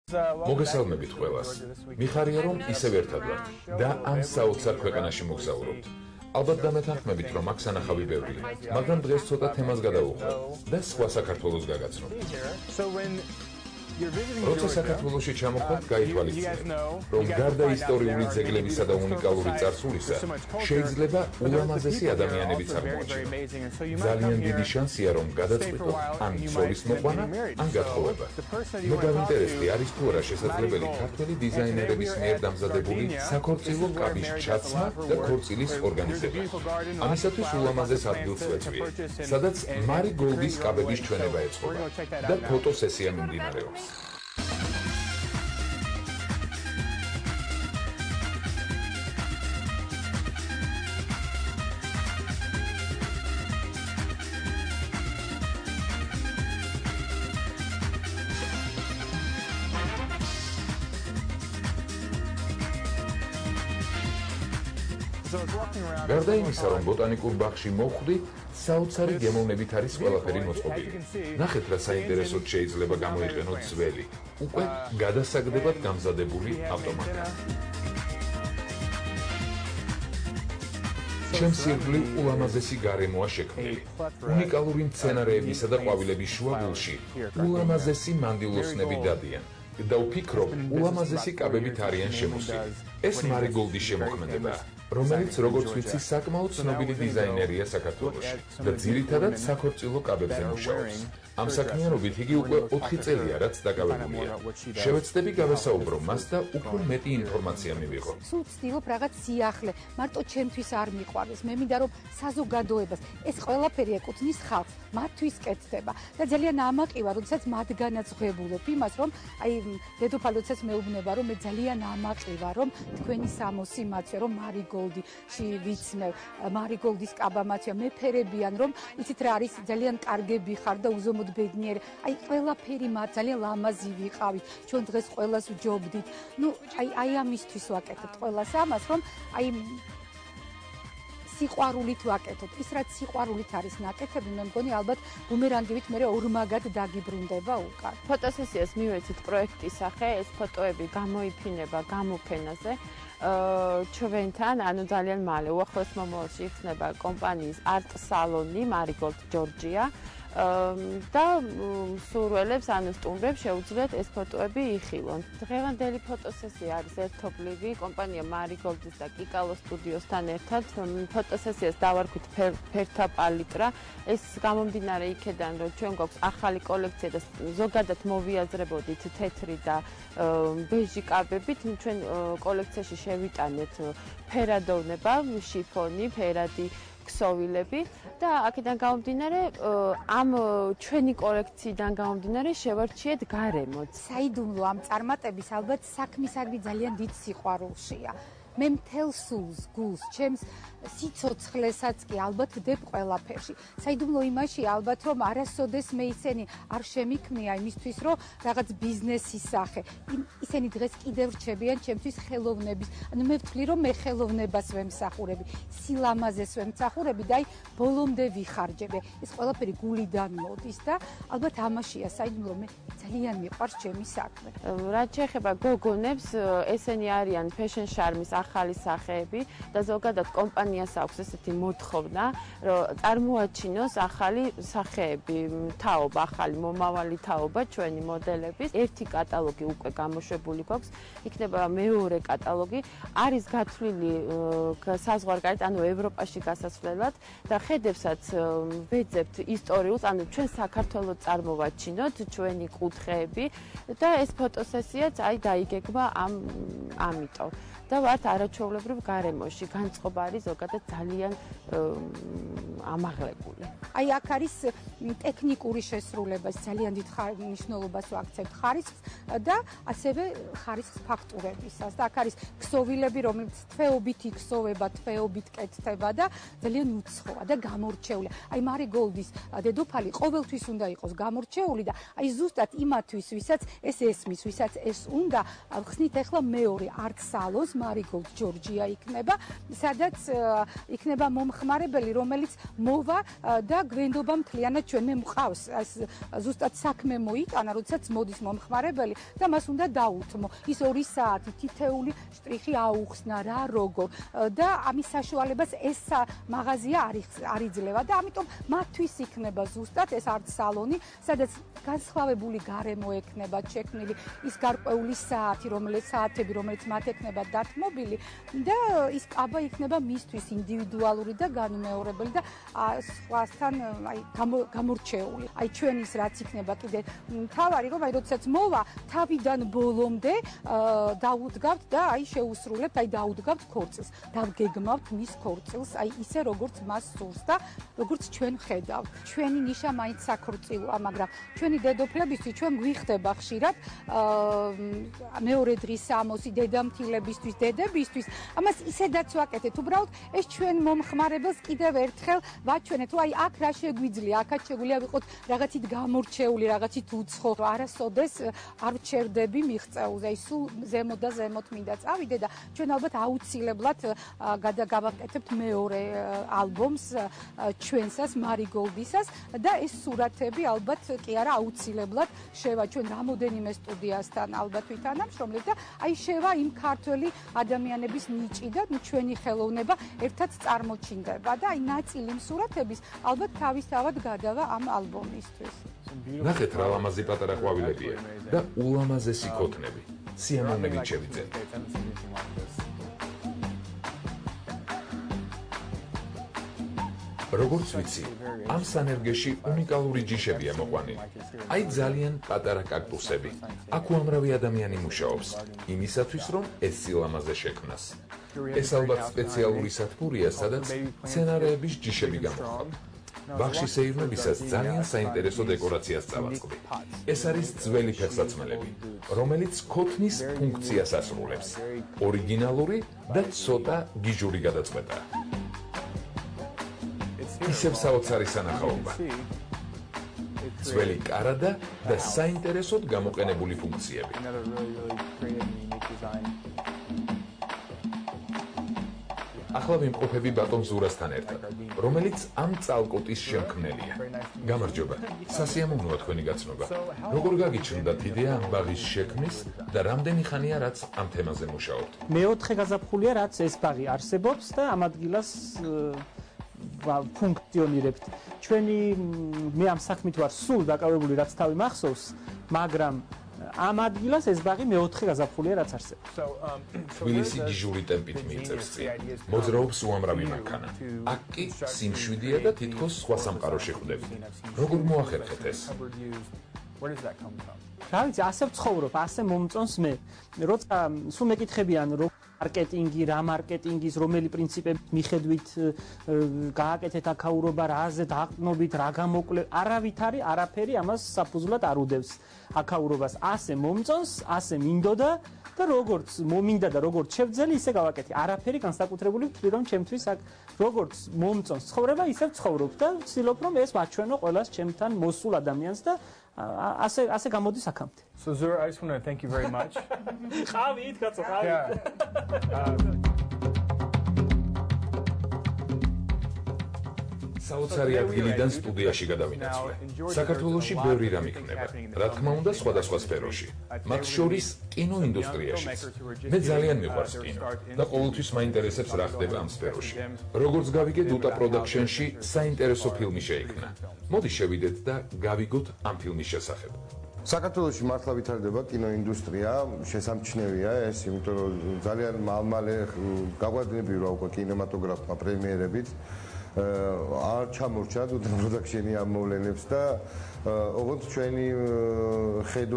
მოგესალმებით ყველას. მიხარია რომ ისევ ერთად ვართ და ამ საოცარ ქვეყანაში მოგზაურობთ. ალბათ დამეთანხმებით რომ აქ სანახავი ბევრია, მაგრამ დღეს ცოტა თემას გადავუხმევ და სხვა საქართველოს გაგაცნობ. როცა საქართველოში ჩამოხვდით, გაითვალისწინეთ, რომ გარდა ისტორიული ძეგლებისა და უნიკალური წარსულისა, შეიძლება ულამაზესი ადამიანებიც აღმოაჩინოთ. ძალიან დიდი შანსია, რომ გადაწყვიტოთ ან ცოლის მოყვანა, ან გათხოვება. მე გავინტერესდი, არის თუ არა შესაძლებელი ქართველი დიზაინერების მიერ დამზადებული საქორწილო კაბის ჩაცმა და ქორწილის ორგანიზება. ამისათვის ულამაზეს ადგილს ვეცვიე, სადაც მარი გოლდის კაბების ჩვენება ეწყობა და ფოტოსესია მიმდინარეობს. გარდა იმისა, რომ ბოტანიკურ ბაღში მოვხვდი, საოცარი გემოვნებით არის ყველაფერი მოწყობილი. ნახეთ, რა საინტერესოდ შეიძლება გამოიყენოთ ძველი, უკვე გადასაგდებად გამზადებული ავტომატი. ჩემს ირგვლივ ულამაზესი გარემოა შექმნილი. უნიკალური მცენარეებისა და ყვავილების შუაგულში ულამაზესი მანდილოსნები დადიან. და ვფიქრობ, ულამაზესი კაბებით არიან შემოსილი. ეს მარი გოლდის შემოქმედებაა, რომელიც როგორც ვიცი საკმაოდ ცნობილი დიზაინერია საქართველოში და ძირითადად საქორწილო კაბებზე მუშაობს. ამ საქმიანობით იგი უკვე 4 წელია, რაც დაკავებულია. შევეცდები გავესაუბრო მას და უფრო მეტი ინფორმაცია მივიღო. სულ ვცდილობ რაღაც სიახლე, მარტო ჩემთვის არ მიყვარს. მე მინდა რომ საზოგადოებას ეს ყველაფერი ეკუთვნის ხალხს, მათთვის კეთდება და ძალიან ამაყივა, როდესაც მათგანაც ხვებულობ იმას, რომ აი დედოფალ როდესაც მეუბნება, რომ მე ძალიან ამაყივა, რომ თქვენი სამოსი მაცვე, რომ მარიგოლდში ვიცნევ, მარიგოლდის კაბა მაცვე, მეფერებიან, რომ იცით რა არის, ძალიან კარგები ხარ და უზომოდ ბედნიერი. აი ყველაფერი მათ ძალიან ლამაზი ვიყავით. ჩვენ დღეს ყველას ვჯობდით. ნუ აი ამისთვის ვაკეთებთ ყველას ამას, რომ აი სიყვარულით ვაკეთოთ. ის რაც სიყვარულით არის ნაკეთები, მე მგონი ალბათ ბუმერანგივით მე ორმაგად დაგიბრუნდება უკან. ფოტოსესიას მივეცით პროექტის სახე, ეს ფოტოები გამოიფინება გამოფენაზე. ჩვენთან, ანუ ძალიან მალე უახლოეს მომავალში იქნება კომპანიის არტ სალონი Marigold Georgia და სურველებს ანუ სტუმრებს შეუძლიათ ეს ფოტოები იხილონ. დღევანდელი ფოტოსესია არის ერთობლივი კომპანია Marigold-ის და Kikalo სტუდიოსთან ერთად. ფოტოსესიას დავარქვით ფერთა პალიტრა. ეს გამომდინარე იქედან, რომ ჩვენ გვაქვს ახალი კოლექცია და ზოგადად მოვიაზრებოდით თეთრი და ბეჟი კაბებით. ჩვენ კოლექციაში შევიტანეთ ფერადოვნება, შიფონი, ფერადი ქსოვილები და აქედან გამომდინარე ამ ჩვენი კოლექციიდან გამომდინარე შევარჩიეთ გარემოც. საიდუმლო ამ წარმატების ალბათ საქმისადმი ძალიან დიდ სიყვარულშია. მე მთელ სულს, გულს, ჩემს სიცოცხლესაც კი ალბათ ვდებ ყველაფერში. საიდუმლო იმაში ალბათ რომ არასოდეს მე ისენი არ შემიქმნია იმისთვის რომ რაღაც ბიზნესის სახე. ისინი დღეს კიდევ რჩებიან ჩემთვის ხელოვნების. ანუ მე ვთვლი რომ მე ხელოვნებას ვემსახურები, სილამაზეს ვემსახურები და აი ბოლომდე ვიხარჯები. ეს ყველაფერი გულიდან მოდის და ალბათ ამაშია საიდუმლო მე ძალიან მიყვარს ჩემი საქმე. რაც შეეხება გოგონებს, ესენი არიან fashion charm-ის ახალი სახეები და ზოგადად კომპანიას აქვს ესეთი მოთხოვნა, რომ წარმოაჩინოს ახალი სახეები, თაობა, ახალი მომავალი თაობა ჩვენი მოდელების. ერთი კატალოგი უკვე გამოშვებული გვაქვს, იქნება მეორე კატალოგი, არის გათვლილი საზღვარგარეთ, ანუ ევროპაში გასასვლელად და ხედებსაც ვეძებთ ისტორიულს, ანუ ჩვენ საქართველოს წარმოვაჩინოთ ჩვენი კუთხეები და ეს ფოტოსესიაც აი დაიგეგმა ამიტომ. და ვართ არაჩვეულებრივ გარემოში, განწყობა არის ზოგადად ძალიან ამაღლებული. აი აქ არის ტექნიკური შესრულება, ძალიან დიდ მნიშვნელობას ვაქცევთ ხარისხს და ასევე ხარისხს ფაქტურებისას. და აქ არის ქსოვილები, რომელიც თვეობით იქსოვება, თვეობით კეთდება და ძალიან უცხოა და გამორჩეულია. აი მარიგოლდის დედოფალი ყოველთვის უნდა იყოს გამორჩეული და აი ზუსტად იმ იმათვის, ვისაც ეს ესმის, ვისაც ეს უნდა, ხსნით ახლა მეორე art salons Marigold Georgia იქნება, სადაც იქნება მომხმარებელი, რომელიც მოვა და გვენდობა მთლიანად ჩვენ მე მყავს ზუსტად საქმე მოიტანა, როდესაც მოდის მომხმარებელი და მას უნდა დაუთმო. ის 2 საათი თითეული შტრიხი აუხსნა რა როგორ და ამის საშუალებას ეს მაღაზია არ იძლევა და ამიტომ მათთვის იქნება ზუსტად ეს art salon-ი, სადაც განსხვავებული გარემო ექნება შექმნილი, ის გარკვეული საათები, რომელიც მათ ექნება დათმობილი და ის კაბა იქნება მისთვის ინდივიდუალური და განუმეორებელი და სხვასთან გამორჩეული. აი ჩვენ ის რაც იქნება კიდე თავარი რომ აი როდესაც მოვა თავიდან ბოლომდე დაუდგავთ და აი შეუსრულებთ, აი დაუდგავთ ქორწილს, დავგეგმავთ მის ქორწილს, აი ისე როგორც მას სურს და როგორც ჩვენ ხედავთ. ჩვენი ნიშა მაინც საქორწილოა, მაგრამ ჩვენი დედოფლებისთვის ჩვენ გვიხდება ხშირად მეორე დღის სამოსი დედამთილებისთვის, დედებისთვის, ამას ისედაც ვაკეთეთ. უბრალოდ ეს ჩვენ მომხმარებელს კიდევ ერთხელ ვაჩვენეთ, რომ აი აქ რა შეგვიძლია, აქაც შეგვიძლია ვიყოთ რაღაცით გამორჩეული, რაღაცით უცხო. არასოდეს არ ვჩერდები მიღწეულზე, აი სულ ზემოთ და ზემოთ მინდა წავიდე და ჩვენ ალბათ აუცილებლად გავაკეთებთ მეორე ალბომს ჩვენსას, Marigold-ისას და ეს სურათები ალბათ კი არა აუცილებლად შევა ჩვენ რამოდენიმე სტუდიასთან ალბათ ვითანამშრომლებ და აი შევა იმ ქართველი ადამიანების ნიჭი და ჩვენი ხელოვნება ერთად წარმოჩინდება და აი ნაწილი იმ სურათების ალბათ თავისთავად გადავა ამ ალბომისთვის. ნახეთ რა ლამაზი პატარა ყვავილებია და ულამაზესი ქოთნები. სიამოვნებით შევიძენ. როგორც ვიცი, ამ სანერგეში უნიკალური ჯიშებია მოყვანილი. აი ძალიან პატარა კაქტუსები. აქ უამრავი ადამიანი მუშაობს იმისათვის, რომ ეს სილამაზე შექმნას. ეს ალბათ სპეციალური სათბურია, სადაც სცენარეების ჯიშები გამოხატავთ. ბაღში სეირნობისას ძალიან საინტერესო დეკორაციას წავაწყდი. ეს არის ძველი ფეხსაცმელები, რომელიც ქოთნის ფუნქციას ასრულებს. ორიგინალური და ცოტა გიჟური გადაწყვეტაა. ისევ საოცარი სანახაობა. ძველი კარადა და საინტერესოდ გამოყენებული ფუნქციები. ახლა ვიმყოფები ბატონ ზურასთან ერთად, რომელიც ამ წალკოტის შემქმნელია. გამარჯობა. სასიამოვნოა თქვენი გაცნობა. როგორ გაგიჩნდათ იდეა ამ ბაღის შექმნის და რამდენი ხანია რაც ამ თემაზე მუშაობთ? მეოთხე გაზაფხულია რაც ეს ბაღი არსებობს და ამ ადგილას ფუნქციონირებთ. მე ამ საქმით ვარ სულ დაკავებული, რაც თავი მახსოვს, მაგრამ ამ ადგილას ეს ბაღი მეოთხე გაზაფხულია რაც არსებობს. თბილისი გიჟური ტემპით მიიწევს წინ. მოძრაობს უამრავი მანქანა. აქ კი სიმშვიდეა და თითქოს სხვა სამყარო შეხვდებით. როგორ მოახერხეთ ეს? რა ვიცი, ასე ვცხოვრობ, ასე მომწონს მე. როცა სულ მეკითხებიან რომ მარკეტინგი, რა მარკეტინგის, რომელი პრინციპების მიხედვით გააკეთეთ აქაურობა, რაზე დაყნობით, რა გამოკლე, არავითარი არაფერი ამას საფუძვლად არ უდევს აქაურობას. ასე მომწონს, ასე მინდოდა და როგორც მომინდა და როგორც შევძელი, ისე გავაკეთე. არაფერი განსაკუთრებული ვთვლი რომ ჩემთვის აქ როგორც მომწონს ცხოვრება, ისე ვცხოვრობ და ვცდილობ რომ ეს ვაჩვენო ყველას ჩემთან მოსულ ადამიანს და ასე გამოდის აქამდე. So Zura, I just want to thank you very much. ხავით, კაცო, ხავით. საოცარი ადგილიდან სტუდიაში გადავინაცვლე. საქართველოში ბევრი რამ იქნება. რა თქმა უნდა, სხვადასხვა სფეროში. მათ შორის კინოინდუსტრიაშიც. მე ძალიან მიყვარს კინო და ყოველთვის მაინტერესებს რა ხდება ამ სფეროში. როგორც გავიგეთ, Uta Production-ში საინტერესო ფილმი შეიქმნა. მოდი შევიდეთ და გავიგოთ ამ ფილმის შესახებ. საქართველოში მართლა ვითარდება კინოინდუსტრია, შესამჩნევია ეს, იმიტომ რომ ძალიან მალე გაგვადნებიურა უკვე კინემატოგრაფმა პრემიერებით. არ ჩამორჩა Uta Production-ი ამ მოვლენებს და ოღონდ ჩვენი ხედვა